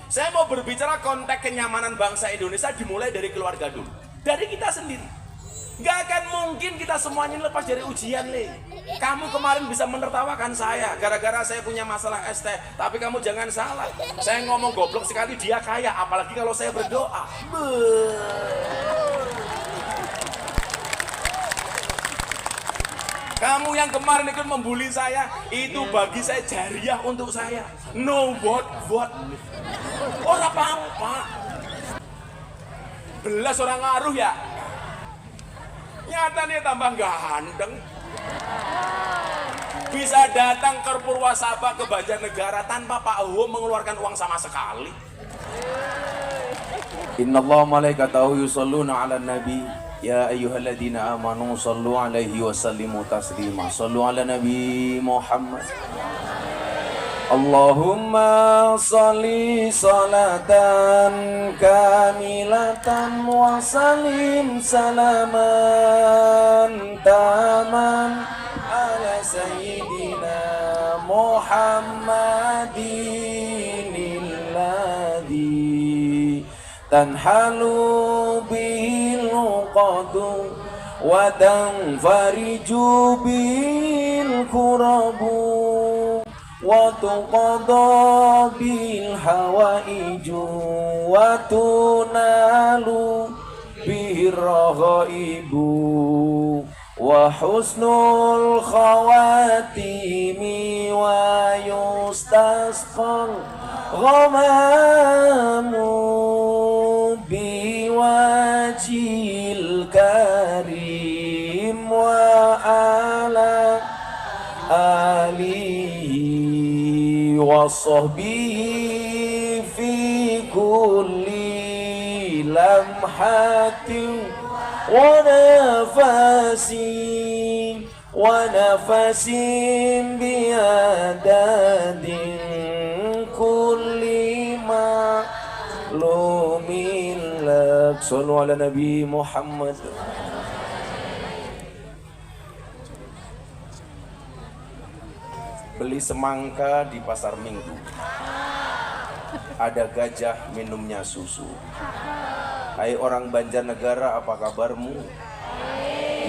Saya mau berbicara konteks kenyamanan bangsa Indonesia dimulai dari keluarga dulu, dari kita sendiri. Nggak akan mungkin kita semuanya lepas dari ujian, Le. Kamu kemarin bisa menertawakan saya gara-gara saya punya masalah ST, tapi kamu jangan salah. Saya ngomong goblok sekali dia kaya, apalagi kalau saya berdoa. Kamu yang kemarin ikut membuli saya, itu bagi saya jariah untuk saya. No what. Orang apa-apa. Belas orang ngaruh ya. Nyatanya tambah ganteng. Bisa datang ke Purwasaba ke Banjarnegara tanpa Pak Ho mengeluarkan uang sama sekali. Innallaha malaikatahu yusholluna 'alan nabi ya ayyuhalladzina amanu shallu 'alaihi wa sallimu taslima. Shallu 'ala nabi Muhammad. Allahumma sholli salatan kamilatan wa salim salaman taman ala sayyidina Muhammadin alladhi tanhalu bil qadu wa tanfariju bil kurabu wa tuqadha bil hawaiju wa tunalu bihir raghaibu wa husnul khawatimi wa yustasqal ghamamu biwajil karim wa ala alihi wa sahbihi fi kulli lamhatin wa nafasin biadadin kulli ma'lumin lak. Sallu ala nabi Muhammad. Beli semangka di pasar Minggu, ada gajah minumnya susu. Hai orang Banjarnegara, apa kabarmu?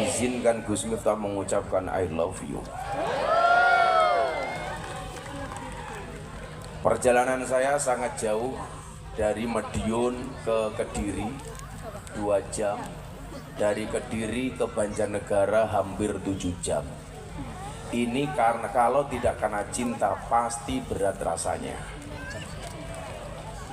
Izinkan Gus Miftah mengucapkan I love you. Perjalanan saya sangat jauh, dari Madiun ke Kediri 2 jam, dari Kediri ke Banjarnegara hampir 7 jam. Ini karena kalau tidak karena cinta pasti berat rasanya.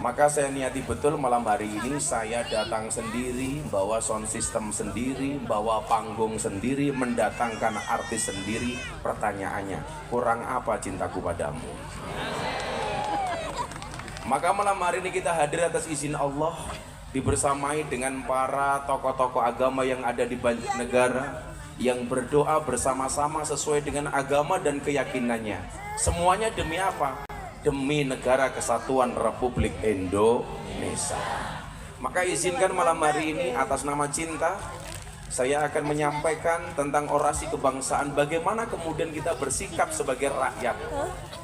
Maka saya niati betul malam hari ini saya datang sendiri, bawa sound system sendiri, bawa panggung sendiri, mendatangkan artis sendiri. Pertanyaannya, kurang apa cintaku padamu? Maka malam hari ini kita hadir atas izin Allah, dibersamai dengan para tokoh-tokoh agama yang ada di Banjarnegara, yang berdoa bersama-sama sesuai dengan agama dan keyakinannya. Semuanya demi apa? Demi negara kesatuan Republik Indonesia. Maka izinkan malam hari ini atas nama cinta, saya akan menyampaikan tentang orasi kebangsaan, bagaimana kemudian kita bersikap sebagai rakyat.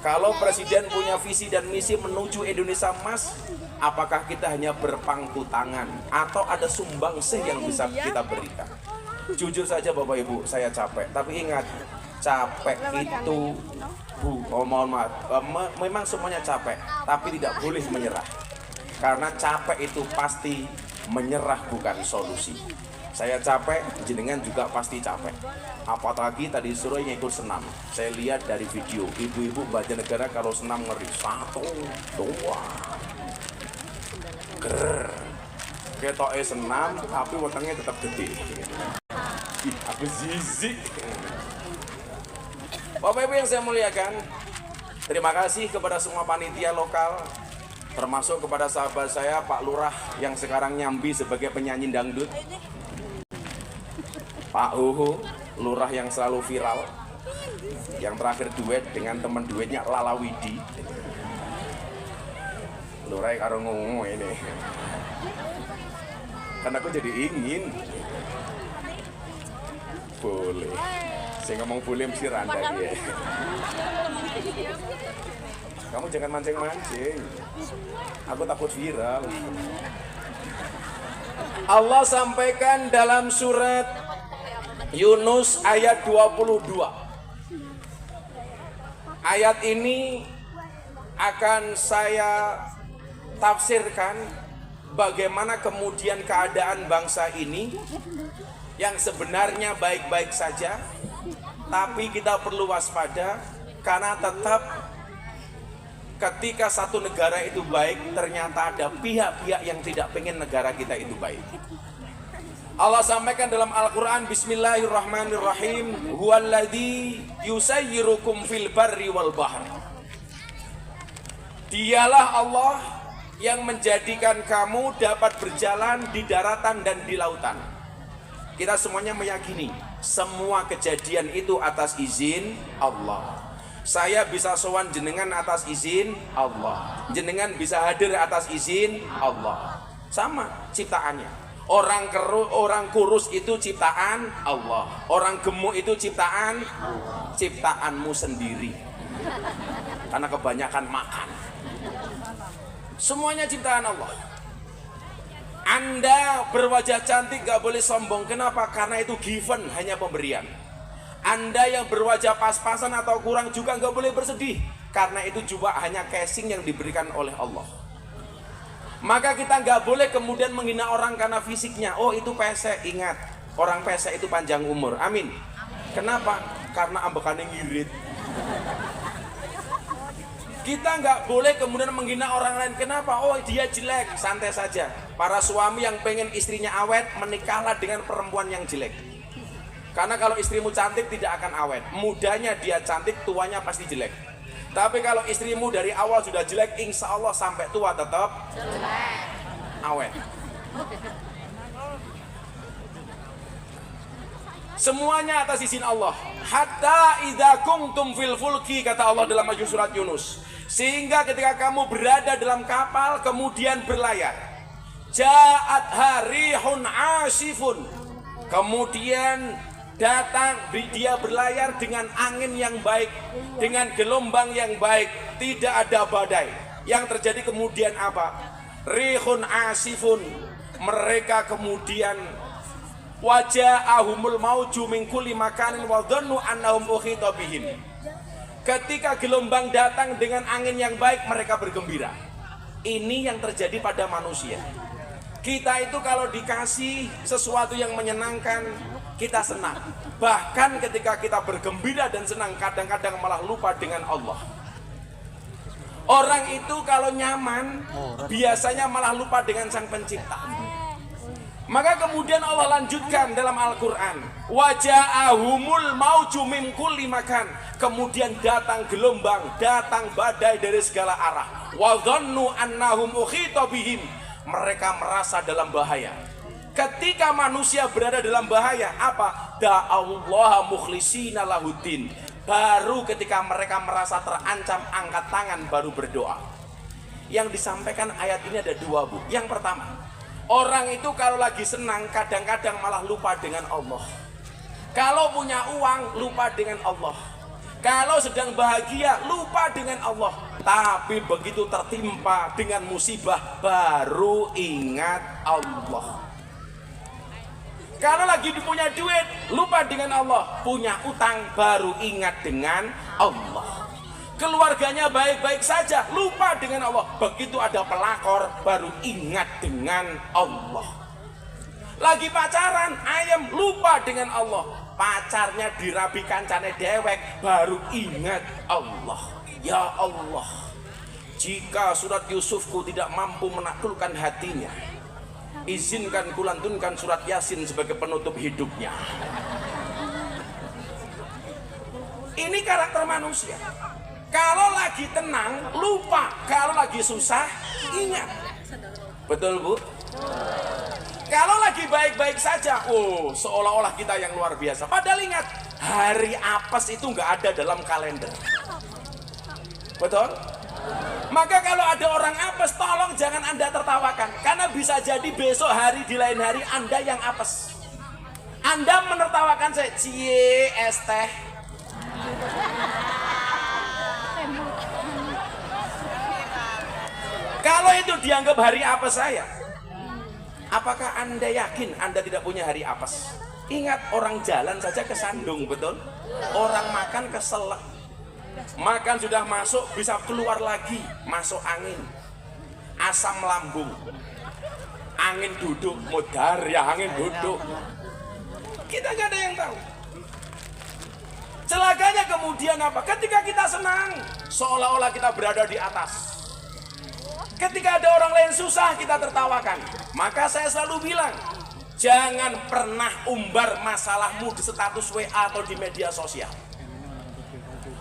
Kalau presiden punya visi dan misi menuju Indonesia Emas, apakah kita hanya berpangku tangan atau ada sumbangsih yang bisa kita berikan? Jujur saja Bapak Ibu, saya capek. Tapi ingat, capek itu mohon maaf, memang semuanya capek, tapi tidak boleh menyerah. Karena capek itu pasti menyerah bukan solusi. Saya capek, jenengan juga pasti capek. Apalagi tadi sore yang ikut senam, saya lihat dari video ibu-ibu Banjarnegara kalau senam ngeri 1, 2, ger. Ketoknya senam, tapi wetengnya tetap gede. Aku zizik. Bapak Ibu yang saya muliakan, terima kasih kepada semua panitia lokal, termasuk kepada sahabat saya Pak Lurah yang sekarang nyambi sebagai penyanyi dangdut, Pak Huhu, Lurah yang selalu viral, yang terakhir duet dengan teman duetnya Lala Widi. Lurah karo ngomong ini, karena aku jadi ingin. Boleh. Saya ngomong boleh mesti randa dia. Kamu jangan mancing-mancing. Aku takut viral. Allah sampaikan dalam surat Yunus ayat 22. Ayat ini akan saya tafsirkan bagaimana kemudian keadaan bangsa ini yang sebenarnya baik-baik saja, tapi kita perlu waspada karena tetap ketika satu negara itu baik, ternyata ada pihak-pihak yang tidak pengen negara kita itu baik. Allah sampaikan dalam Al-Quran, Bismillahirrahmanirrahim, Huwaladzi yusayyirukum fil barri wal bahr. Dialah Allah yang menjadikan kamu dapat berjalan di daratan dan di lautan. Kita semuanya meyakini semua kejadian itu atas izin Allah. Saya bisa sowan jenengan atas izin Allah. Jenengan bisa hadir atas izin Allah. Sama ciptaannya. Orang kurus itu ciptaan Allah. Orang gemuk itu ciptaanmu sendiri. Karena kebanyakan makan. Semuanya ciptaan Allah. Anda berwajah cantik gak boleh sombong. Kenapa? Karena itu given, hanya pemberian. Anda yang berwajah pas-pasan atau kurang juga gak boleh bersedih. Karena itu juga hanya casing yang diberikan oleh Allah. Maka kita gak boleh kemudian menghina orang karena fisiknya. Oh itu pesek, ingat. Orang pesek itu panjang umur, amin. Kenapa? Karena ambekannya ngirit. Kita nggak boleh kemudian menghina orang lain. Kenapa? Oh dia jelek, santai saja. Para suami yang pengen istrinya awet, menikahlah dengan perempuan yang jelek. Karena kalau istrimu cantik tidak akan awet. Mudanya dia cantik, tuanya pasti jelek. Tapi kalau istrimu dari awal sudah jelek, insya Allah sampai tua tetap jelek, awet. Semuanya atas izin Allah. Hatta idza kuntum fil fulki, kata Allah dalam surat Yunus. Sehingga ketika kamu berada dalam kapal kemudian berlayar, ja'at harihun asifun, kemudian datang dia berlayar dengan angin yang baik, dengan gelombang yang baik, tidak ada badai. Yang terjadi kemudian apa? Rihun asifun, mereka kemudian waja'ahumul mauju min kulli makanin wa dhannu annahum uhita bihim. Ketika gelombang datang dengan angin yang baik, mereka bergembira. Ini yang terjadi pada manusia. Kita itu kalau dikasih sesuatu yang menyenangkan, kita senang. Bahkan ketika kita bergembira dan senang, kadang-kadang malah lupa dengan Allah. Orang itu kalau nyaman, biasanya malah lupa dengan Sang Pencipta. Maka kemudian Allah lanjutkan dalam Al-Quran, waja'ahumul mauju min kulli makan, kemudian datang gelombang, datang badai dari segala arah, wa dhannu annahum ukhita bihim, mereka merasa dalam bahaya. Ketika manusia berada dalam bahaya, apa? Da'allaha mukhlishina lahuddin, baru ketika mereka merasa terancam, angkat tangan baru berdoa. Yang disampaikan ayat ini ada dua, Bu. Yang pertama, orang itu kalau lagi senang kadang-kadang malah lupa dengan Allah. Kalau punya uang lupa dengan Allah. Kalau sedang bahagia lupa dengan Allah. Tapi begitu tertimpa dengan musibah baru ingat Allah. Kalau lagi punya duit lupa dengan Allah. Punya utang baru ingat dengan Allah. Keluarganya baik-baik saja, lupa dengan Allah. Begitu ada pelakor, baru ingat dengan Allah. Lagi pacaran, ayam, lupa dengan Allah. Pacarnya dirabi kancane dewek, baru ingat Allah. Ya Allah, jika surat Yusufku tidak mampu menaklukkan hatinya, izinkan kulantunkan surat Yasin sebagai penutup hidupnya. Ini karakter manusia. Kalau lagi tenang, lupa. Kalau lagi susah, ingat. Betul, Bu? Kalau lagi baik-baik saja, oh, seolah-olah kita yang luar biasa. Padahal ingat, hari apes itu nggak ada dalam kalender. Betul? Maka kalau ada orang apes, tolong jangan Anda tertawakan. Karena bisa jadi besok hari di lain hari Anda yang apes. Anda menertawakan saya, cie es teh. Kalau itu dianggap hari apes saya, apakah Anda yakin Anda tidak punya hari apes? Ingat, orang jalan saja kesandung, betul? Orang makan keselak. Makan sudah masuk, bisa keluar lagi, masuk angin, asam lambung, angin duduk, modar ya angin duduk. Kita nggak ada yang tahu. Celakanya kemudian apa? Ketika kita senang, seolah-olah kita berada di atas. Ketika ada orang lain susah, kita tertawakan. Maka saya selalu bilang, jangan pernah umbar masalahmu di status WA atau di media sosial.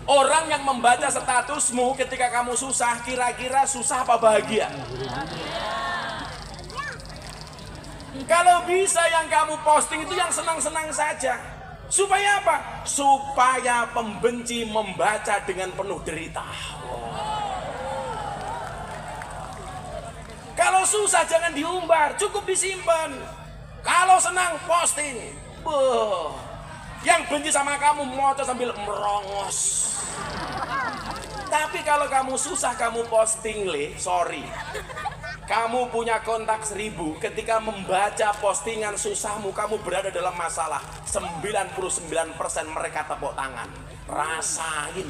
Orang yang membaca statusmu ketika kamu susah, kira-kira susah apa bahagia? Kalau bisa yang kamu posting itu yang senang-senang saja. Supaya apa? Supaya pembenci membaca dengan penuh derita. Kalau susah jangan diumbar, cukup disimpan. Kalau senang posting. Yang benci sama kamu mocos sambil merongos. Tapi kalau kamu susah kamu posting, sorry. Kamu punya kontak 1000, ketika membaca postingan susahmu, kamu berada dalam masalah. 99% mereka tepuk tangan. Rasain.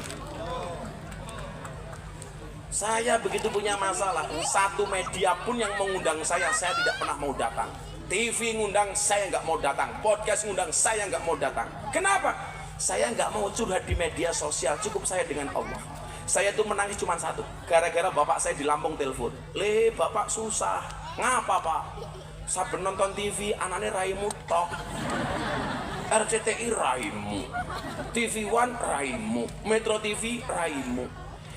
Saya begitu punya masalah, satu media pun yang mengundang saya tidak pernah mau datang. TV ngundang, saya nggak mau datang. Podcast ngundang, saya nggak mau datang. Kenapa? Saya nggak mau curhat di media sosial, cukup saya dengan Allah. Saya tuh menangis cuma satu, gara-gara bapak saya di Lampung telepon. Bapak susah. Ngapa pak? Saben nonton TV, anaknya raimu tok. RCTI raimu, TV One raimu, Metro TV raimu.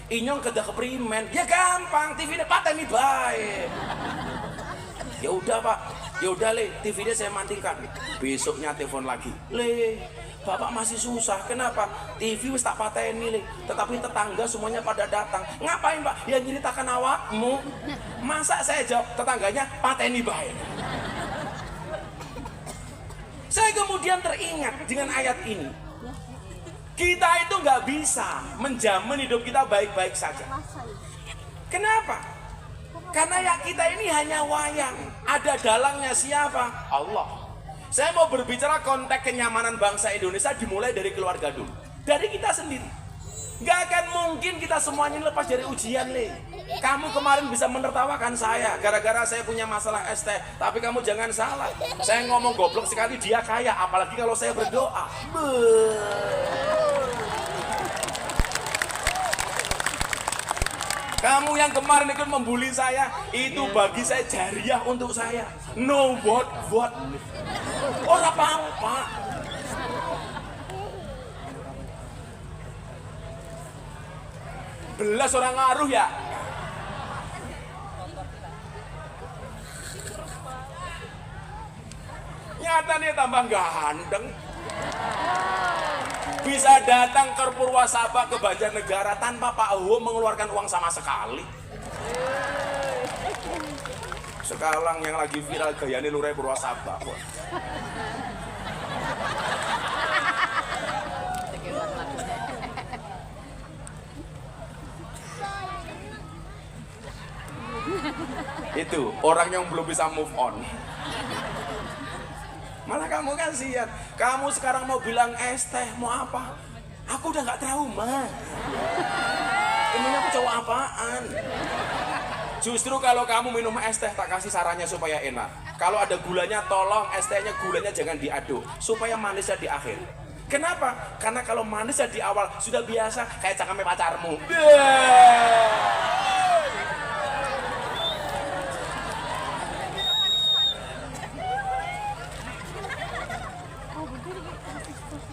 Inyong kedah keprimen, ya gampang, TV-nya pateni baik. Ya udah pak, ya udah TV-nya saya matikan. Besoknya telepon lagi, bapak masih susah, kenapa? TV wis tak pateni tetapi tetangga semuanya pada datang. Ngapain pak? Ya nyeritakan awakmu. Masa saya jawab tetangganya pateni baik. Saya kemudian teringat dengan ayat ini. Kita itu nggak bisa menjamin hidup kita baik-baik saja. Kenapa? Karena ya kita ini hanya wayang. Ada dalangnya siapa? Allah. Saya mau berbicara konteks kenyamanan bangsa Indonesia dimulai dari keluarga dulu. Dari kita sendiri. Nggak akan mungkin kita semuanya lepas dari ujian, Kamu kemarin bisa menertawakan saya gara-gara saya punya masalah ST. Tapi kamu jangan salah. Saya ngomong goblok sekali, dia kaya. Apalagi kalau saya berdoa. Kamu yang kemarin ikut membuli saya, itu bagi saya jariah untuk saya. No what. Ora apa-apa. Belas orang ngaruh ya. Nyatanya tambah ganteng. Bisa datang ke Purwasaba, ke Banjarnegara tanpa Pak Ho mengeluarkan uang sama sekali. Sekarang yang lagi viral gayane lurai Purwasaba. Itu orang yang belum bisa move on. Malah kamu kan siap. Kamu sekarang mau bilang es teh, mau apa? Aku udah gak trauma. Ini aku cowok apaan? Justru kalau kamu minum es teh, tak kasih sarannya supaya enak. Kalau ada gulanya, tolong es tehnya gulanya jangan diaduk, supaya manisnya di akhir. Kenapa? Karena kalau manisnya di awal sudah biasa, kayak cangkeme pacarmu.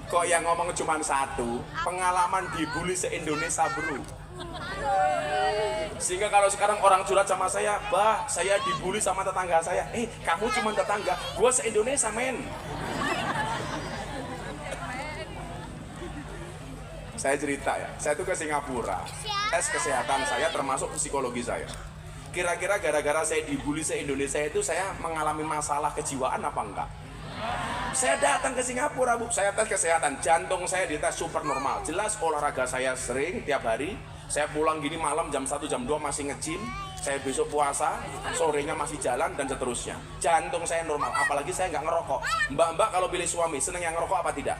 Kok yang ngomong cuma satu, pengalaman dibully se-Indonesia bro. Sehingga kalau sekarang orang curhat sama saya, bah saya dibully sama tetangga saya. Kamu cuma tetangga, gua se-Indonesia men. Saya cerita ya, saya tuh ke Singapura, tes kesehatan saya termasuk psikologi saya. Kira-kira gara-gara saya dibully se-Indonesia itu saya mengalami masalah kejiwaan apa enggak? Saya datang ke Singapura, Bu. Saya tes kesehatan, jantung saya dites super normal. Jelas olahraga saya sering tiap hari. Saya pulang gini malam jam 1 jam 2 masih nge-gym. Saya besok puasa, sorenya masih jalan dan seterusnya. Jantung saya normal, apalagi saya nggak ngerokok. Mbak-mbak kalau pilih suami, seneng yang ngerokok apa tidak?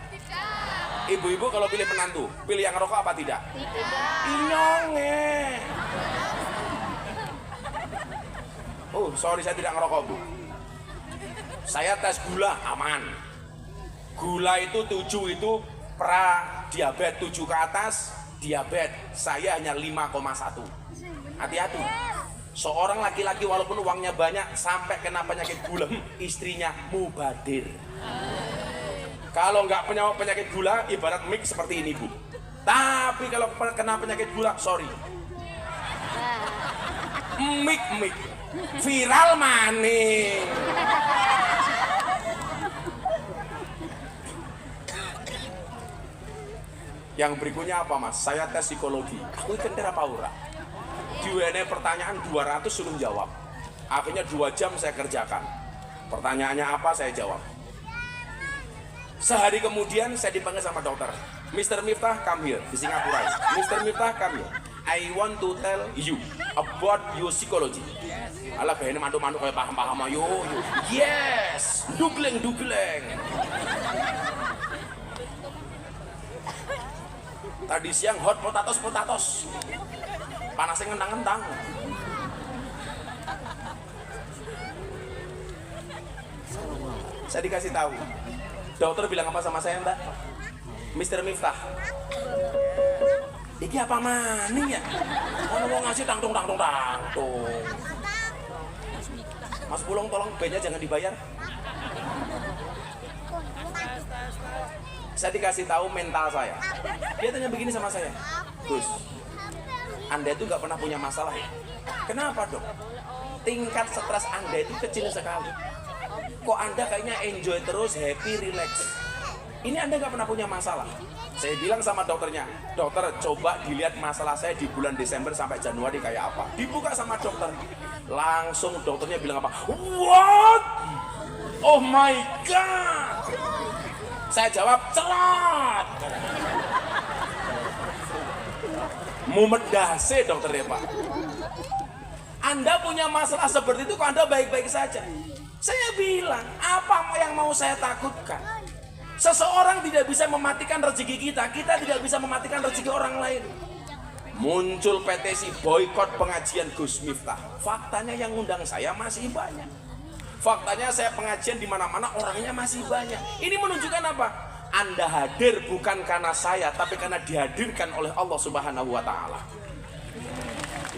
Ibu-ibu kalau pilih menantu, pilih yang ngerokok apa tidak? Inyonge. Oh, sorry saya tidak ngerokok, Bu. Saya tes gula, aman. Gula itu 7 itu pra diabetes 7 ke atas, diabetes. Saya hanya 5,1. Hati-hati. Seorang laki-laki walaupun uangnya banyak sampai kena penyakit gula, istrinya mubadir. Kalau nggak punya penyakit gula, ibarat mic seperti ini, Bu. Tapi kalau kena penyakit gula, sorry. Mic viral maning. Yang berikutnya apa, Mas? Saya tes psikologi. Aku kenter apa ora? Diwene pertanyaan 200 suruh jawab. Akhirnya 2 jam saya kerjakan. Pertanyaannya apa saya jawab. Sehari kemudian saya dipanggil sama dokter. Mr. Miftah come here di Singapura. Mr. Miftah come here. I want to tell you about your psychology. Alah kayaknya mantu-mantu kayak paham-paham ayo. Yes, dugleng. Tadi siang hot potatoes. Panasnya ngentang-ngentang. Saya dikasih tahu. Dokter bilang apa sama saya, Mbak? Mr. Miftah. Iki apa maning ya? Mau ngasih tangtung. Mas Pulung tolong B-nya jangan dibayar. Saya dikasih tahu mental saya. Dia tanya begini sama saya. Gus, Anda itu nggak pernah punya masalah ya? Kenapa dok? Tingkat stres Anda itu kecil sekali. Kok Anda kayaknya enjoy terus, happy, relax. Ini Anda nggak pernah punya masalah. Saya bilang sama dokternya, dokter coba dilihat masalah saya di bulan Desember sampai Januari kayak apa. Dibuka sama dokter. Langsung dokternya bilang apa? What? Oh my God. Saya jawab, celot. Mumedase dokternya Pak. Anda punya masalah seperti itu kok Anda baik-baik saja. Saya bilang, apa yang mau saya takutkan? Seseorang tidak bisa mematikan rezeki kita tidak bisa mematikan rezeki orang lain. Muncul petisi boykot pengajian Gus Miftah. Faktanya yang undang saya masih banyak. Faktanya saya pengajian di mana-mana orangnya masih banyak. Ini menunjukkan apa? Anda hadir bukan karena saya, tapi karena dihadirkan oleh Allah Subhanahu wa Ta'ala.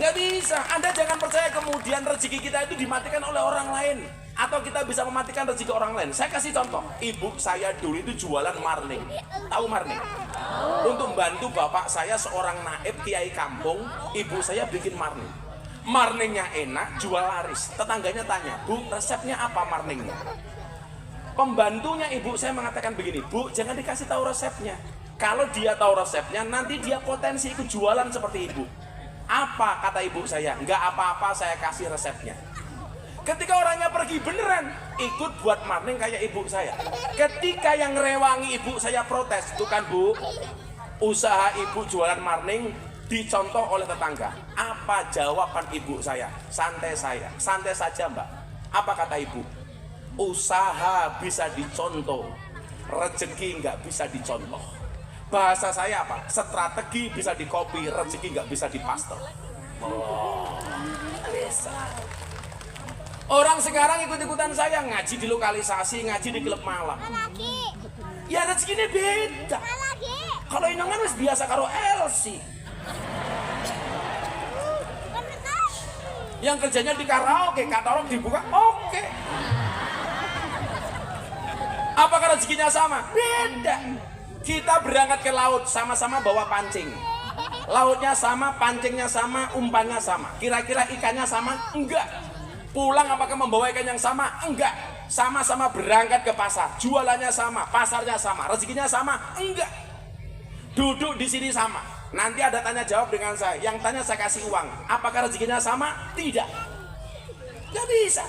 Nggak bisa. Anda jangan percaya kemudian rezeki kita itu dimatikan oleh orang lain, atau kita bisa mematikan rezeki orang lain. Saya kasih contoh. Ibu saya dulu itu jualan marning. Tahu marning? Untuk membantu bapak saya seorang naib kiai kampung, ibu saya bikin marning. Marningnya enak, jual laris. Tetangganya tanya, Bu, resepnya apa marningnya? Pembantunya ibu saya mengatakan begini, Bu, jangan dikasih tahu resepnya. Kalau dia tahu resepnya, nanti dia potensi ikut jualan seperti ibu. Apa kata ibu saya? Enggak apa-apa, saya kasih resepnya. Ketika orangnya pergi beneran, ikut buat marning kayak ibu saya. Ketika yang rewangi ibu saya protes, itu kan Bu, usaha ibu jualan marning dicontoh oleh tetangga. Apa jawaban ibu saya? Santai saja Mbak. Apa kata ibu? Usaha bisa dicontoh, rezeki nggak bisa dicontoh. Bahasa saya apa? Strategi bisa dikopi, rezeki nggak bisa dipaster. Orang sekarang ikut-ikutan saya ngaji di lokalisasi, ngaji di klub malam. Ya rezekinya beda. Kalau inongan wis biasa karo LC. Yang kerjanya di karaoke, katalog dibuka, oke. Apakah rezekinya sama? Beda. Kita berangkat ke laut, sama-sama bawa pancing. Lautnya sama, pancingnya sama, umpannya sama. Kira-kira ikannya sama? Enggak. Pulang apakah membawa ikan yang sama? Enggak. Sama-sama berangkat ke pasar, jualannya sama, pasarnya sama, rezekinya sama? Enggak. Duduk di sini sama. Nanti ada tanya jawab dengan saya. Yang tanya saya kasih uang. Apakah rezekinya sama? Tidak. Gak bisa.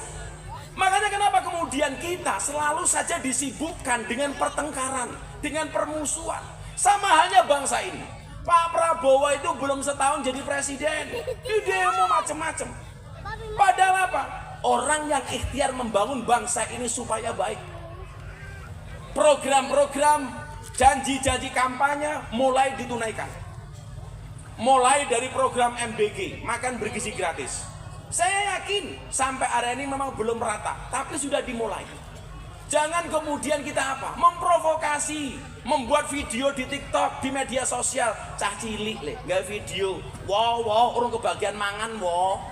Makanya kenapa kemudian kita selalu saja disibukkan dengan pertengkaran, dengan permusuhan. Sama halnya bangsa ini. Pak Prabowo itu belum setahun jadi presiden. Di demo macam-macam. Padahal apa? Orang yang ikhtiar membangun bangsa ini supaya baik. Program-program, janji-janji kampanye mulai ditunaikan. Mulai dari program MBG, makan bergizi gratis. Saya yakin sampai hari ini memang belum rata, tapi sudah dimulai. Jangan kemudian kita apa? Memprovokasi, membuat video di TikTok, di media sosial. Cah cilik le, nggak video. Wow, orang kebagian mangan, wow.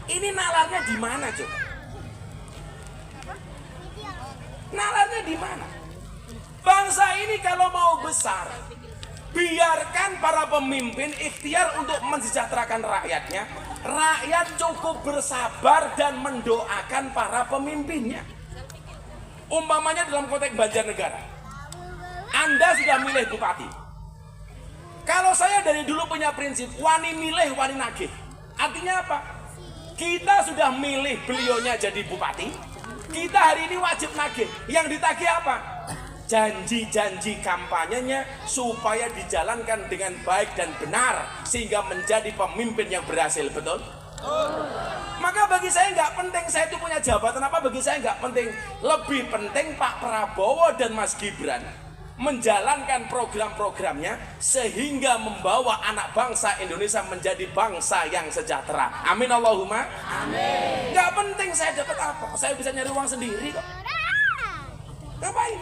Ini nalarnya di mana, Cuk? Nalarnya di mana? Bangsa ini kalau mau besar, biarkan para pemimpin ikhtiar untuk mensejahterakan rakyatnya. Rakyat cukup bersabar dan mendoakan para pemimpinnya. Umpamanya dalam konteks Banjarnegara, Anda sudah milih bupati. Kalau saya dari dulu punya prinsip wani milih wani nagih. Artinya apa? Kita sudah milih beliaunya jadi bupati, kita hari ini wajib nagih. Yang ditagih apa? Janji-janji kampanyenya supaya dijalankan dengan baik dan benar sehingga menjadi pemimpin yang berhasil, betul? Maka bagi saya nggak penting saya itu punya jabatan apa, bagi saya nggak penting. Lebih penting Pak Prabowo dan Mas Gibran menjalankan program-programnya sehingga membawa anak bangsa Indonesia menjadi bangsa yang sejahtera. Amin Allahumma. Amin. Nggak penting saya dapat apa, saya bisa nyari uang sendiri kok. Ngapain?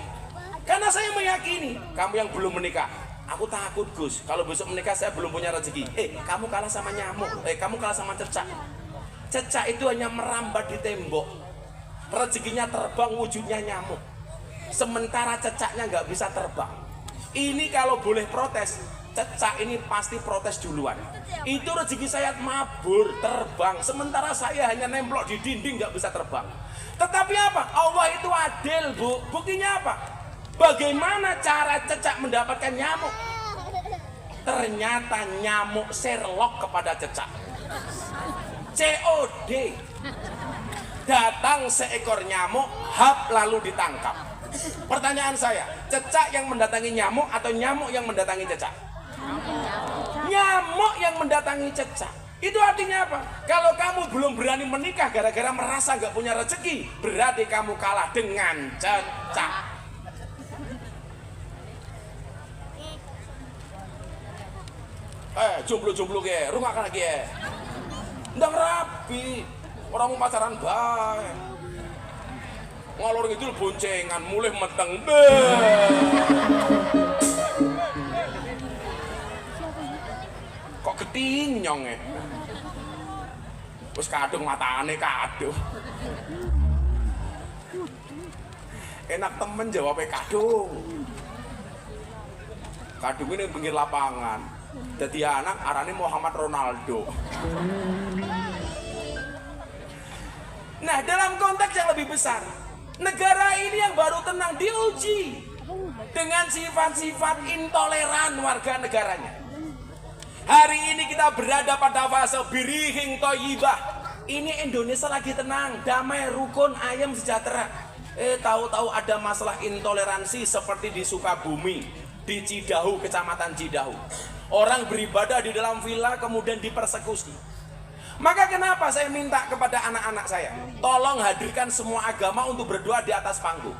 Karena saya meyakini, kamu yang belum menikah, aku takut Gus, kalau besok menikah saya belum punya rezeki. Kamu kalah sama nyamuk, kamu kalah sama cecak. Cecak itu hanya merambat di tembok, rezekinya terbang, wujudnya nyamuk. Sementara cecaknya nggak bisa terbang. Ini kalau boleh protes, cecak ini pasti protes duluan. Itu rezeki saya mabur, terbang, sementara saya hanya nemplok di dinding nggak bisa terbang. Tetapi apa? Allah itu adil, Bu. Buktinya apa? Bagaimana cara cecak mendapatkan nyamuk? Ternyata nyamuk Sherlock kepada cecak. COD. Datang seekor nyamuk, hap lalu ditangkap. Pertanyaan saya, cecak yang mendatangi nyamuk atau nyamuk yang mendatangi cecak? Nyamuk yang mendatangi cecak. Itu artinya apa? Kalau kamu belum berani menikah gara-gara merasa gak punya rezeki, berarti kamu kalah dengan cecak. Jomblo-jomblo ke, rumah kan lagi ya. Ndang rapi, orang mau pacaran baik. Ngalor itu boncengan, mulai meteng. Kok ketinyong ya? Terus kadung matane kadung. Enak temen jawabnya kadung. Kadung ini pinggir lapangan. Jadi anak arane Muhammad Ronaldo. Nah, dalam konteks yang lebih besar, negara ini yang baru tenang diuji dengan sifat-sifat intoleran warga negaranya. Hari ini kita berada pada fase birihing toyibah. Ini Indonesia lagi tenang, damai, rukun, ayam, sejahtera. Tahu-tahu ada masalah intoleransi seperti di Sukabumi, di Cidahu, kecamatan Cidahu. Orang beribadah di dalam villa kemudian dipersekusi. Maka kenapa saya minta kepada anak-anak saya, tolong hadirkan semua agama untuk berdoa di atas panggung.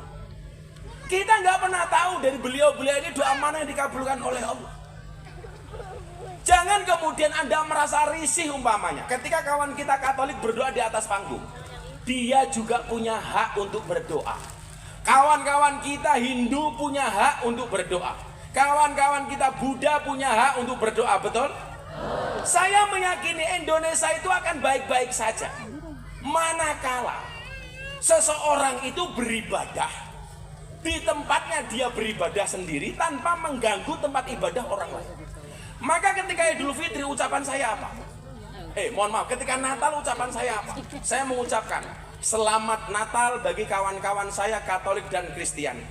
Kita nggak pernah tahu dari beliau-beliau ini doa mana yang dikabulkan oleh Allah. Jangan kemudian Anda merasa risih umpamanya ketika kawan kita Katolik berdoa di atas panggung. Dia juga punya hak untuk berdoa. Kawan-kawan kita Hindu punya hak untuk berdoa. Kawan-kawan kita Buddha punya hak untuk berdoa, betul? Saya meyakini Indonesia itu akan baik-baik saja manakala seseorang itu beribadah di tempatnya, dia beribadah sendiri tanpa mengganggu tempat ibadah orang lain. Maka ketika Idul Fitri ucapan saya apa? Mohon maaf, ketika Natal ucapan saya apa? Saya mengucapkan selamat Natal bagi kawan-kawan saya Katolik dan Kristiani.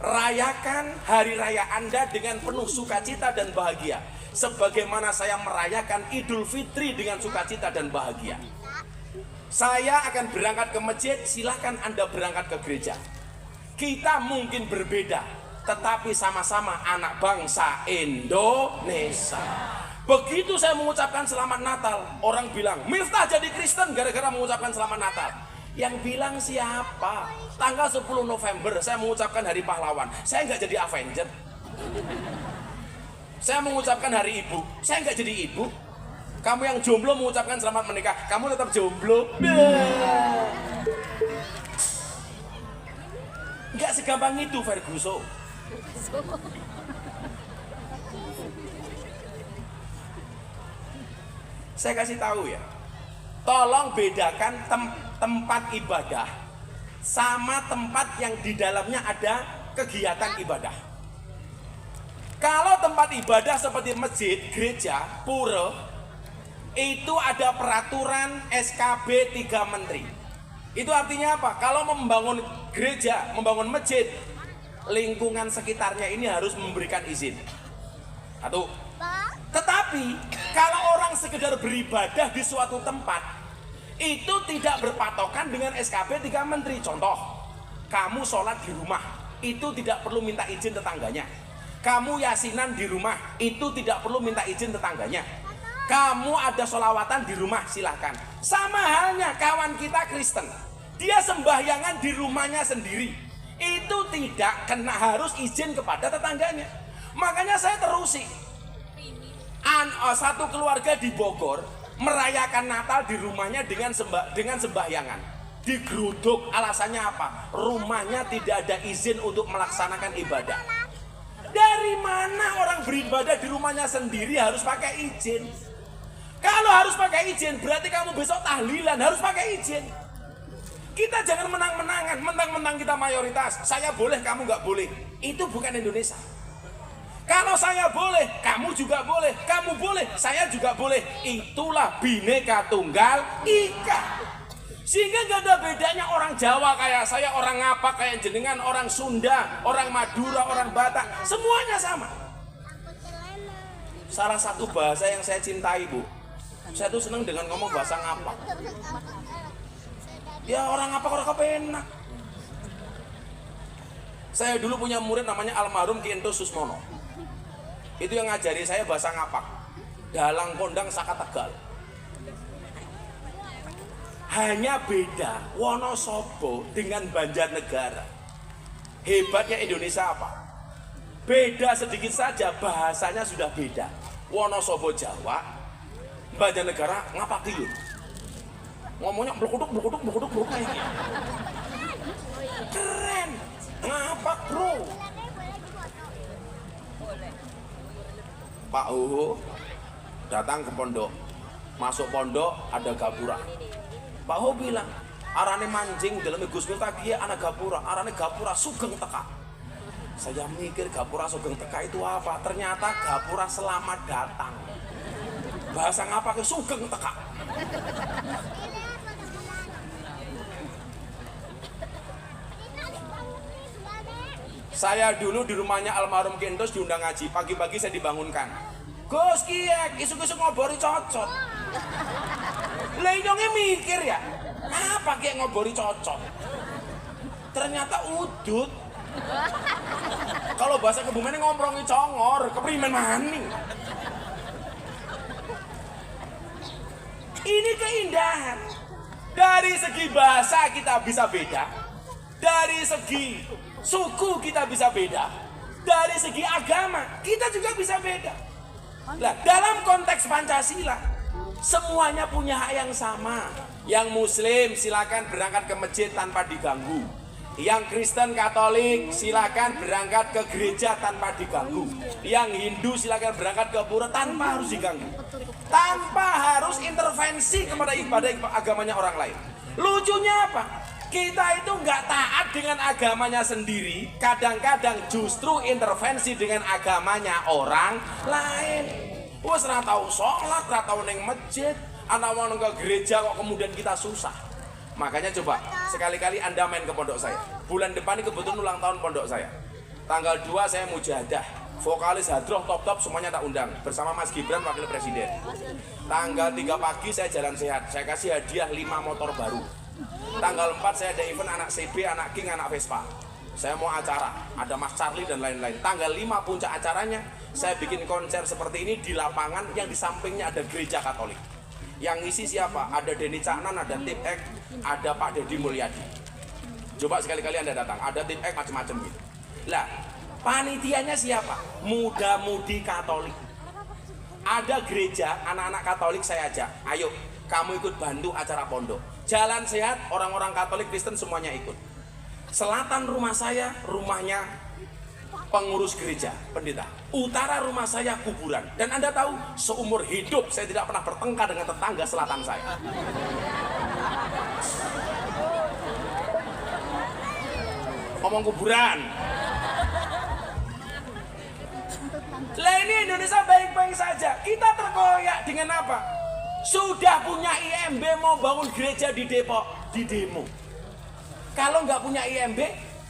Rayakan hari raya Anda dengan penuh sukacita dan bahagia, sebagaimana saya merayakan Idul Fitri dengan sukacita dan bahagia. Saya akan berangkat ke masjid, silahkan Anda berangkat ke gereja. Kita mungkin berbeda, tetapi sama-sama anak bangsa Indonesia. Begitu saya mengucapkan selamat Natal, orang bilang, Miftah jadi Kristen gara-gara mengucapkan selamat Natal. Yang bilang siapa? Tanggal 10 November saya mengucapkan hari pahlawan. Saya nggak jadi Avenger. Saya mengucapkan hari ibu. Saya nggak jadi ibu. Kamu yang jomblo mengucapkan selamat menikah, kamu tetap jomblo. Nggak segampang itu, Ferguson. Saya kasih tahu ya, tolong bedakan tempat ibadah sama tempat yang di dalamnya ada kegiatan ibadah. Kalau tempat ibadah seperti masjid, gereja, pura, itu ada peraturan SKB 3 menteri. Itu artinya apa? Kalau membangun gereja, membangun masjid, lingkungan sekitarnya ini harus memberikan izin. Satu. Tetapi kalau orang sekedar beribadah di suatu tempat, itu tidak berpatokan dengan SKB 3 menteri. Contoh, kamu sholat di rumah, itu tidak perlu minta izin tetangganya. Kamu yasinan di rumah, itu tidak perlu minta izin tetangganya. Kamu ada sholawatan di rumah, silahkan. Sama halnya kawan kita Kristen, dia sembahyangan di rumahnya sendiri, itu tidak kena harus izin kepada tetangganya. Makanya saya terusik. Satu keluarga di Bogor merayakan Natal di rumahnya dengan sembahyangan. Digeruduk, alasannya apa? Rumahnya tidak ada izin untuk melaksanakan ibadah. Dari mana orang beribadah di rumahnya sendiri harus pakai izin? Kalau harus pakai izin, berarti kamu besok tahlilan harus pakai izin. Kita jangan menang-menangan, mentang-mentang kita mayoritas. Saya boleh, kamu nggak boleh. Itu bukan Indonesia. Kalau saya boleh, kamu juga boleh. Kamu boleh, saya juga boleh. Itulah Bhinneka Tunggal Ika. Sehingga nggak ada bedanya orang Jawa kayak saya, orang Ngapak kayak jenengan, orang Sunda, orang Madura, orang Batak, semuanya sama. Salah satu bahasa yang saya cintai, Bu, saya tuh seneng dengan ngomong bahasa Ngapak. Ya orang Ngapak orang kepenak. Saya dulu punya murid namanya almarhum Ki Ento Susmono. Itu yang ngajari saya bahasa Ngapak. Dalang kondang Saka Tegal. Hanya beda Wonosobo dengan Banjarnegara. Hebatnya Indonesia apa? Beda sedikit saja, bahasanya sudah beda. Wonosobo Jawa, Banjarnegara Ngapak Diyut. Ngomongnya blukuduk kayak gitu. Keren. Ngapak, bro. Pak Uhu datang ke pondok. Masuk pondok ada gapura. Pak Uhu bilang, arane mancing dalam Gus Miftah kiye ana gapura, arane gapura sugeng teka. Saya mikir gapura sugeng teka itu apa? Ternyata gapura selamat datang. Bahasa ngapa ke sugeng teka? Saya dulu di rumahnya almarhum Ki Entos diundang ngaji, pagi-pagi saya dibangunkan. Gus Kiek, isuk-isuk ngobori cocot. Lenyongnya mikir ya, apa Kiek ngobori cocot? Ternyata udut. Kalau bahasa Kebumen ngomprongi congor, keprimen maning. Ini keindahan. Dari segi bahasa kita bisa beda, dari segi suku kita bisa beda, dari segi agama kita juga bisa beda. Nah, dalam konteks Pancasila semuanya punya hak yang sama. Yang Muslim silakan berangkat ke masjid tanpa diganggu. Yang Kristen Katolik silakan berangkat ke gereja tanpa diganggu. Yang Hindu silakan berangkat ke pura tanpa harus diganggu, tanpa harus intervensi kepada ibadah agamanya orang lain. Lucunya apa? Kita itu nggak taat dengan agamanya sendiri, kadang-kadang justru intervensi dengan agamanya orang lain. Wes ora tau sholat, ora tau ning masjid, anak mau ke gereja kok kemudian kita susah. Makanya coba sekali-kali Anda main ke pondok saya. Bulan depan ini kebetulan ulang tahun pondok saya. Tanggal 2 saya mujahadah. Vokalis hadroh top-top semuanya tak undang bersama Mas Gibran Wakil Presiden. Tanggal 3 pagi saya jalan sehat. Saya kasih hadiah 5 motor baru. Tanggal 4 saya ada event anak CB, anak King, anak Vespa. saya mau acara, ada Mas Charlie dan lain-lain. Tanggal 5 puncak acaranya, saya bikin konser seperti ini di lapangan yang di sampingnya ada gereja Katolik. Yang ngisi siapa? Ada Denny Caknan, ada Tim X, ada Pak Deddy Mulyadi. Coba sekali-kali Anda datang, ada Tim X macam-macam gitu. Lah, panitianya siapa? Muda-mudi Katolik. Ada gereja, anak-anak Katolik saya ajak, ayo kamu ikut bantu acara pondok. Jalan sehat, orang-orang Katolik Kristen semuanya ikut. Selatan rumah saya, rumahnya pengurus gereja, pendeta. Utara rumah saya kuburan. Dan Anda tahu, seumur hidup saya tidak pernah bertengkar dengan tetangga selatan saya. Ngomong kuburan. Lah ini Indonesia baik-baik saja. Kita terkoyak dengan apa? Sudah punya IMB mau bangun gereja di Depok, di demo. Kalau nggak punya IMB,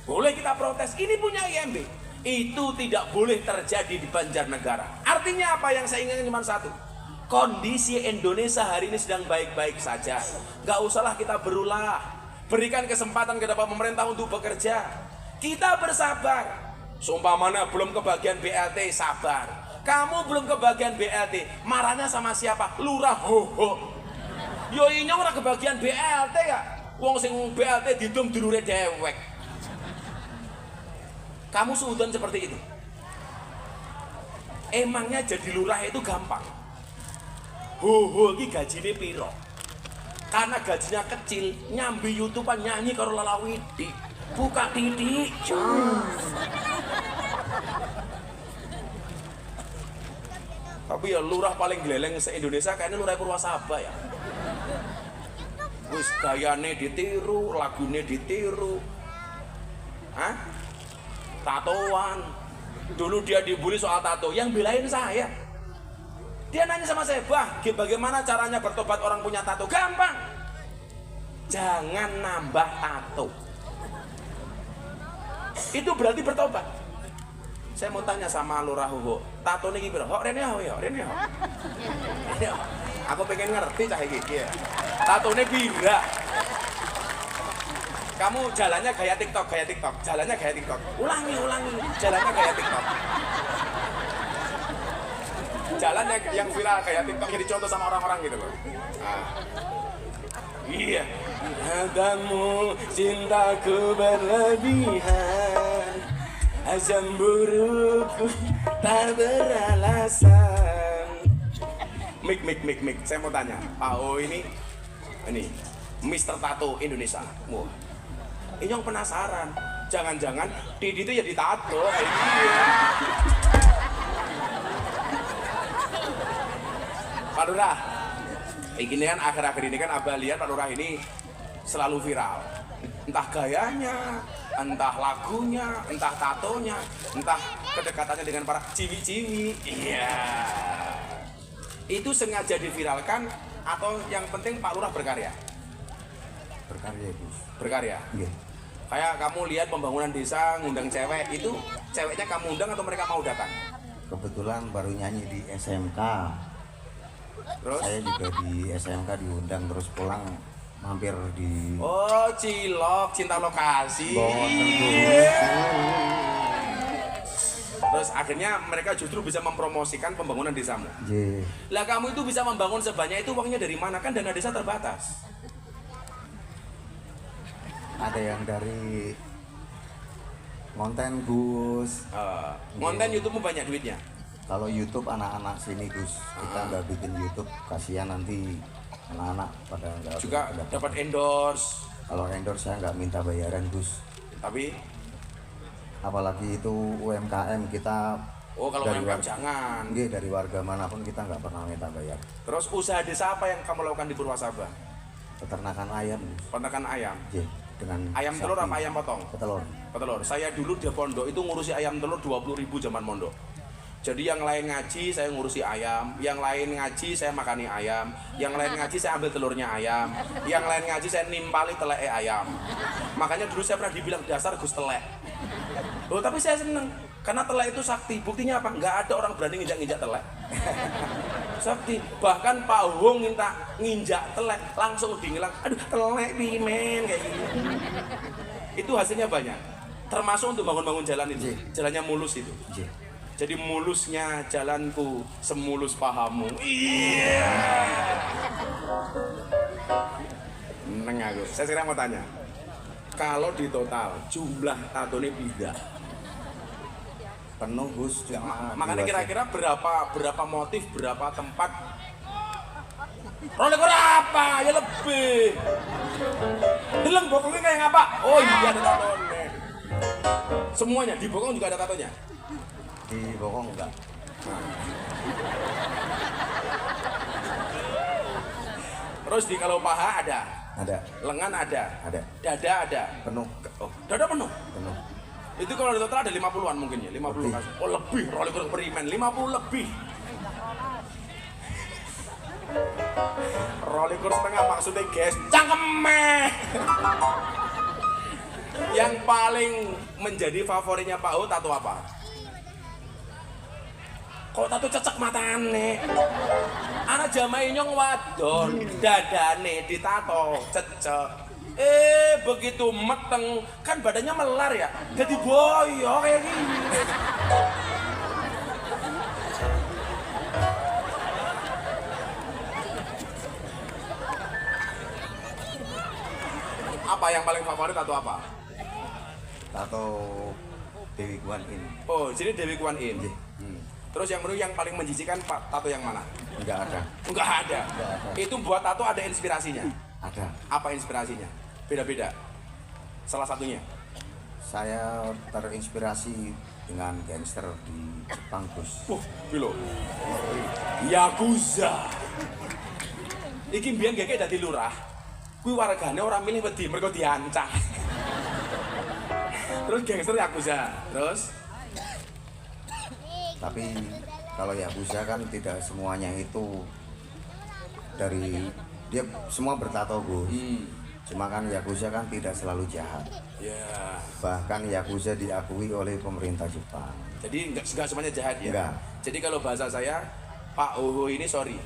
boleh kita protes. Ini punya IMB. Itu tidak boleh terjadi di Banjarnegara. Artinya apa yang saya inginkan cuma satu. Kondisi Indonesia hari ini sedang baik-baik saja. Nggak usahlah kita berulah. Berikan kesempatan kepada pemerintah untuk bekerja. Kita bersabar. Sumpah mana belum kebagian BLT, sabar. Kamu belum kebagian BLT, marahnya sama siapa? Lurah hoho. Yo inyong ora kebagian BLT ya. Wong sing BLT didum dulure dewek. Kamu suudon seperti itu. Emangnya jadi lurah itu gampang. Hoho iki gajine piro? Karena gajinya kecil, nyambi YouTubean nyanyi karo lalawidi. Buka titik. Tapi ya lurah paling geleleng se-Indonesia kayaknya lurah Purwasaba ya. Wis gayane ditiru, lagune ditiru. Hah? Tatoan. Dulu dia dibully soal tato, yang belain saya. Dia nanya sama saya, "Bah, bagaimana caranya bertobat orang punya tato?" Gampang. Jangan nambah tato. Itu berarti bertobat. Saya mau tanya sama Lurah Hugo, tato niki piro? Hok rene ho ya, rene ho. Aku pengen ngerti cah iki ya. Tatone pira? Kamu jalannya gaya TikTok, gaya TikTok. Jalannya gaya TikTok. Ulangi. Jalannya gaya TikTok. Jalannya yang viral gaya TikTok jadi contoh sama orang-orang gitu loh. Nah. Iya. Padamu cintaku berlebihan, azam burukku tak beralasan. Mik. Saya mau tanya, Pak O ini Mr. Tato Indonesia. Wah, ini yang penasaran. Jangan-jangan Didi itu ya ditato kayak gini. Pak Lurah, ini kan akhir-akhir ini kan Abah lihat Pak Lurah ini selalu viral. Entah gayanya, entah lagunya, entah tatonya, entah kedekatannya dengan para ciwi-ciwi. Iya. Itu sengaja diviralkan atau yang penting Pak Lurah berkarya? Berkarya itu. Berkarya? Iya. Kayak kamu lihat pembangunan desa, ngundang cewek, itu ceweknya kamu undang atau mereka mau datang? Kebetulan baru nyanyi di SMK. Terus? Saya juga di SMK diundang, terus pulang mampir di... Oh, cilok, cinta lokasi. Terus akhirnya mereka justru bisa mempromosikan pembangunan desamu. Lah kamu itu bisa membangun sebanyak itu, uangnya dari mana? Kan dana desa terbatas. Ada yang dari konten Gus. Konten YouTube banyak duitnya. Kalau YouTube anak-anak sini Gus, kita nggak bikin YouTube, kasihan nanti anak-anak pada nggak juga dapat endorse. Kalau endorse saya nggak minta bayaran Gus. Tapi apalagi itu UMKM kita. Oh kalau UMKM jangan. Nggih, dari warga manapun kita nggak pernah minta bayar. Terus usaha desa apa yang kamu lakukan di Purwasaba? Peternakan ayam. Peternakan ayam. Nggih, dengan ayam sapi. Telur apa ayam potong? Petelur. Saya dulu di pondok itu ngurusi ayam telur 20.000 zaman mondok. Jadi yang lain ngaji saya ngurusi ayam, yang lain ngaji saya makani ayam, yang lain ngaji saya ambil telurnya ayam, yang lain ngaji saya nimpali telek ayam. Makanya dulu saya pernah dibilang dasar Gus telek. Oh tapi saya seneng karena telek itu sakti. Buktinya apa? Nggak ada orang berani nginjak-nginjak telek. Sakti. Bahkan Pak Wong minta nginjak telek langsung dingilang. Aduh telek pimen kayak gitu. Itu hasilnya banyak. termasuk untuk bangun-bangun jalan itu. Iya. Jalannya mulus itu. Iya. Jadi mulusnya jalanku semulus pahamu. Iya. Neng aku. Saya sekarang mau tanya. Kalau di total jumlah tato ini beda. Penuh Gus, cuma Makanya dua kira-kira berapa motif, berapa tempat? Rolik apa? Ya lebih. Deleng bokongnya kayak ngapa? Oh iya ada tatonya. Semuanya di bokong juga ada tatonya. di bokong enggak. Terus di kalau paha ada, Ada. lengan ada, Ada. dada ada. Penuh. Oh, dada penuh. Penuh. Itu kalau di total ada 50-an mungkin ya, 50 Lebih. kan. Oh lebih, rolik eksperimen 50 lebih. Rolikur setengah maksudnya guys, cangkeme. Yang paling menjadi favoritnya Pak Ho tato apa? Kok tato cecek matane? Anak jamaah nyong wadon, dadane ditato cecek. Begitu meteng, kan badannya melar ya, jadi boyo kayak gini. Apa yang paling favorit atau apa? Tato Dewi Kwan In. Oh, jadi Dewi Kwan In. Iya. Terus yang menurut yang paling menjijikan Pak tato yang mana? Enggak ada. Enggak ada. Enggak ada. Itu buat tato ada inspirasinya. Ada. Apa inspirasinya? Beda-beda. Salah satunya. Saya terinspirasi dengan gangster di Jepang Gus. Bilo. Yakuza. Iki mbiyen geke dadi lurah. Kuwi wargane ora milih wedi mergo diancam. Terus gangster Yakuza. Terus Tapi kalau Yakuza kan tidak semuanya itu dari dia semua bertato Gus. Cuma kan Yakuza kan tidak selalu jahat. ya. Bahkan Yakuza diakui oleh pemerintah Jepang. Jadi enggak semuanya jahat ya. Enggak. Jadi kalau bahasa saya Pak Ho ini sorry.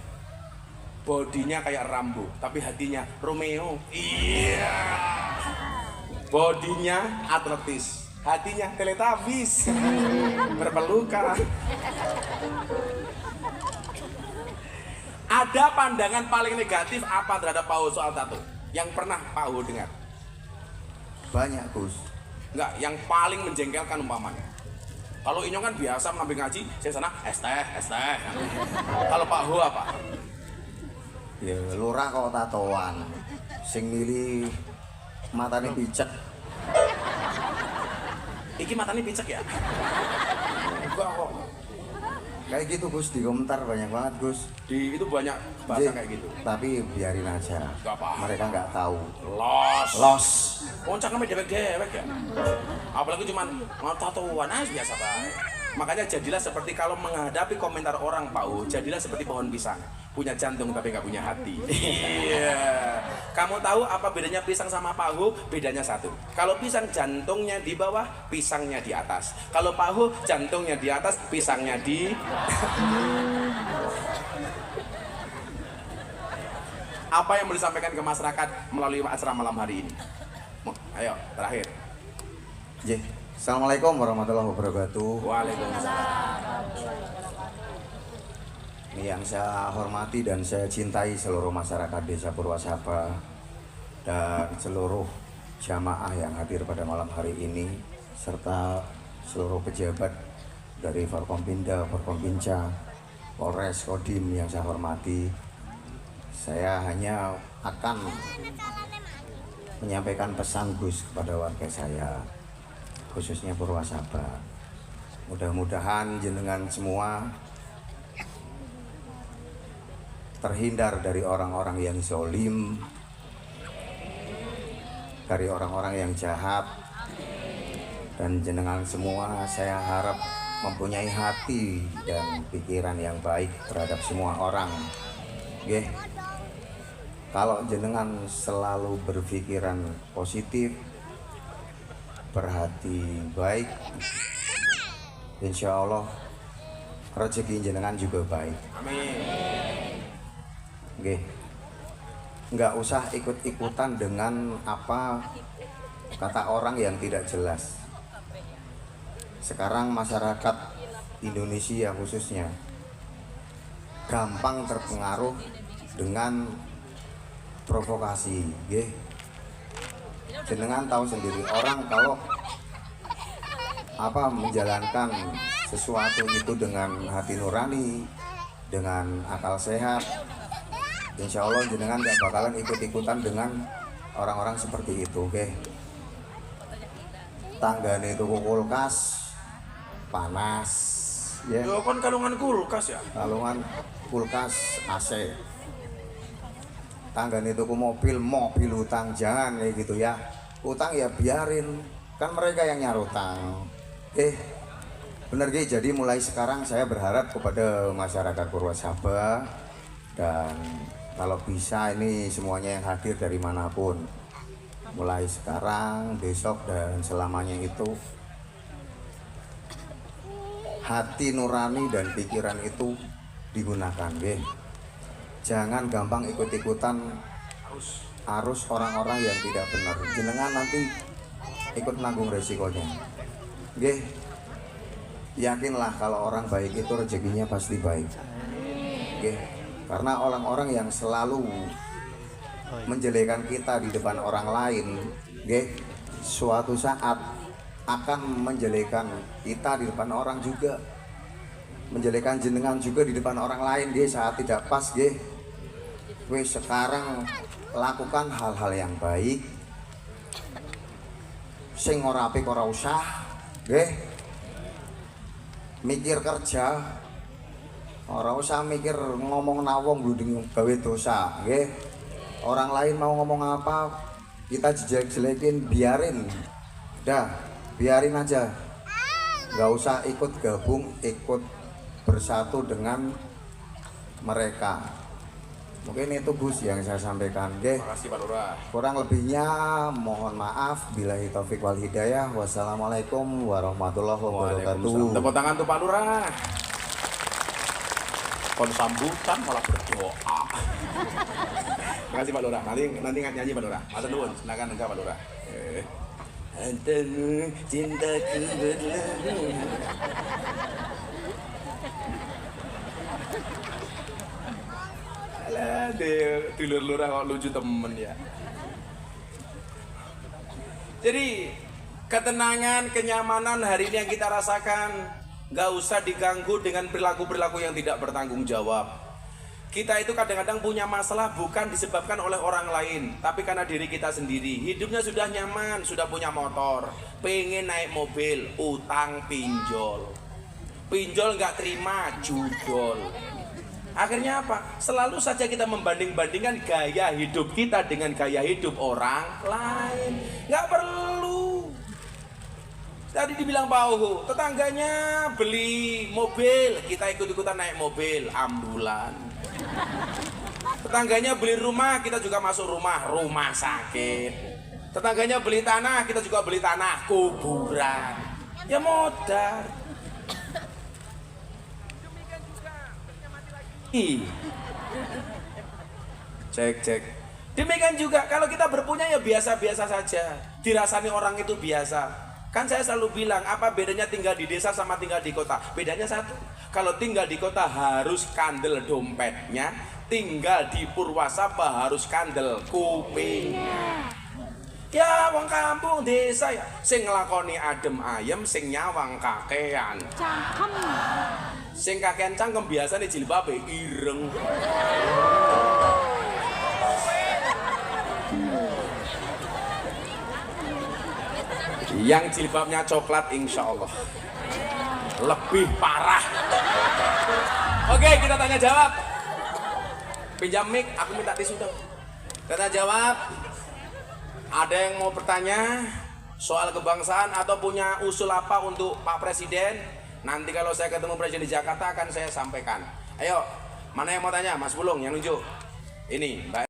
Bodinya kayak Rambo, tapi hatinya Romeo. Iya. Bodinya atletis, hatinya Teletubbies. Berpelukan. Ada pandangan paling negatif apa terhadap Pak Ho soal tato? Yang pernah Pak Ho dengar? Banyak Gus. Enggak, yang paling menjengkelkan umpamanya. Kalau Inyong kan biasa mengambil ngaji, saya sana es teh. Kalau Pak Ho apa? Ya lurah kok tatoan. Sing milih matane picek. Iki matanya picek ya? Enggak kok. Kayak gitu Gus, di komentar banyak banget Gus. Di itu banyak bahasa Jadi, kayak gitu. Tapi biarin aja. Gak apa. Mereka nggak tahu. Los. Poncak kami dewek-dewek ya. Apalagi cuman mau tatoan aja biasa baik. Makanya jadilah seperti kalau menghadapi komentar orang Pak U, jadilah seperti pohon pisang. Punya jantung tapi nggak punya hati. Iya. Kamu tahu apa bedanya pisang sama Pak U? Bedanya satu. Kalau pisang jantungnya di bawah, pisangnya di atas. Kalau Pak U jantungnya di atas, pisangnya di apa yang mau disampaikan ke masyarakat melalui acara malam hari ini? Ayo, terakhir. J. Assalamualaikum warahmatullahi wabarakatuh. Waalaikumsalam. Ini yang saya hormati dan saya cintai seluruh masyarakat Desa Purwasaba dan seluruh jamaah yang hadir pada malam hari ini serta seluruh pejabat dari Forkompinda, Forkompinca, Polres, Kodim yang saya hormati. Saya hanya akan menyampaikan pesan Gus kepada warga saya, khususnya Purwasaba. Mudah-mudahan jenengan semua terhindar dari orang-orang yang zolim, dari orang-orang yang jahat, dan jenengan semua saya harap mempunyai hati dan pikiran yang baik terhadap semua orang. Nggih. Kalau jenengan selalu berpikiran positif, berhati baik, insya Allah rezeki jenengan juga baik. Amin. Oke, nggak usah ikut-ikutan dengan apa kata orang yang tidak jelas. sekarang masyarakat Indonesia khususnya gampang terpengaruh dengan provokasi, nggih. Jenengan tahu sendiri, orang kalau menjalankan sesuatu itu dengan hati nurani, dengan akal sehat, insya Allah jenengan gak bakalan ikut-ikutan dengan orang-orang seperti itu, nggih. Tanggane tuku kulkas panas, ya. Yo kan kalungan kulkas ya. Kalungan kulkas AC. Tanggane tuku mobil utang, jangan kayak gitu ya. Utang ya biarin, kan mereka yang nyarutang. Bener gih. Jadi mulai sekarang saya berharap kepada masyarakat Purwasaba, dan kalau bisa ini semuanya yang hadir dari manapun, mulai sekarang, besok, dan selamanya itu hati nurani dan pikiran itu digunakan, nggih. Jangan gampang ikut-ikutan arus orang-orang yang tidak benar. Jenengan nanti ikut nanggung resikonya, nggih. Yakinlah kalau orang baik itu rezekinya pasti baik, nggih. Karena orang-orang yang selalu menjelekan kita di depan orang lain, nggih, suatu saat akan menjelekan kita di depan orang juga, menjelekan jenengan juga di depan orang lain, nggih, saat tidak pas, nggih. Wis sekarang lakukan hal-hal yang baik, sing ora apik ora usah, nggih. Mikir kerja, ora usah mikir ngomong nawong bluding gawe dosa, nggih. Orang lain mau ngomong apa kita jelek-jelekin, biarin. Dah, biarin aja. Gak usah ikut gabung, ikut bersatu dengan mereka. Mungkin itu Gus yang saya sampaikan, nggih. Makasih Pak Lurah. Kurang lebihnya mohon maaf. Billahi taufik wal hidayah. Wassalamualaikum warahmatullahi wabarakatuh. Tepuk tangan tuh Pak Lurah. Kon sambutan malah berdoa. Makasih Pak Lurah. Nanti nyanyi Pak Lurah. Matur nuwun, silakan enggak Pak Lurah. Antamu cintaku berlalu. Alah, dulur Lurah kok lucu temen ya. Jadi ketenangan, kenyamanan hari ini yang kita rasakan nggak usah diganggu dengan perilaku-perilaku yang tidak bertanggung jawab. Kita itu kadang-kadang punya masalah bukan disebabkan oleh orang lain, tapi karena diri kita sendiri. Hidupnya sudah nyaman, sudah punya motor, pengen naik mobil, utang pinjol. Pinjol nggak terima, judol. Akhirnya apa? Selalu saja kita membanding-bandingkan gaya hidup kita dengan gaya hidup orang lain. Nggak perlu. Tadi dibilang Pak Oho, tetangganya beli mobil, kita ikut-ikutan naik mobil, ambulan. Tetangganya beli rumah, kita juga masuk rumah sakit. Tetangganya beli tanah, kita juga beli tanah, kuburan. Ya modal. Cek. Demikian juga kalau kita berpunya ya biasa-biasa saja, dirasani orang itu biasa. Kan saya selalu bilang, apa bedanya tinggal di desa sama tinggal di kota? Bedanya satu, kalau tinggal di kota harus kandel dompetnya, tinggal di Purwasaba harus kandel kupingnya. Ya wong kampung desa ya, sing nglakoni adem ayem, sing nyawang kakean cangkem. Sing kakean cangkem biasane jilbabe ireng. Yang jilbabnya coklat insya Allah lebih parah. Oke, kita tanya jawab. Pinjam mic, aku minta tisu dong. Tanya jawab. Ada yang mau bertanya soal kebangsaan atau punya usul apa untuk Pak Presiden? Nanti kalau saya ketemu Presiden di Jakarta akan saya sampaikan. Ayo, mana yang mau tanya? Mas Bulung yang nunjuk. Ini, Mbak.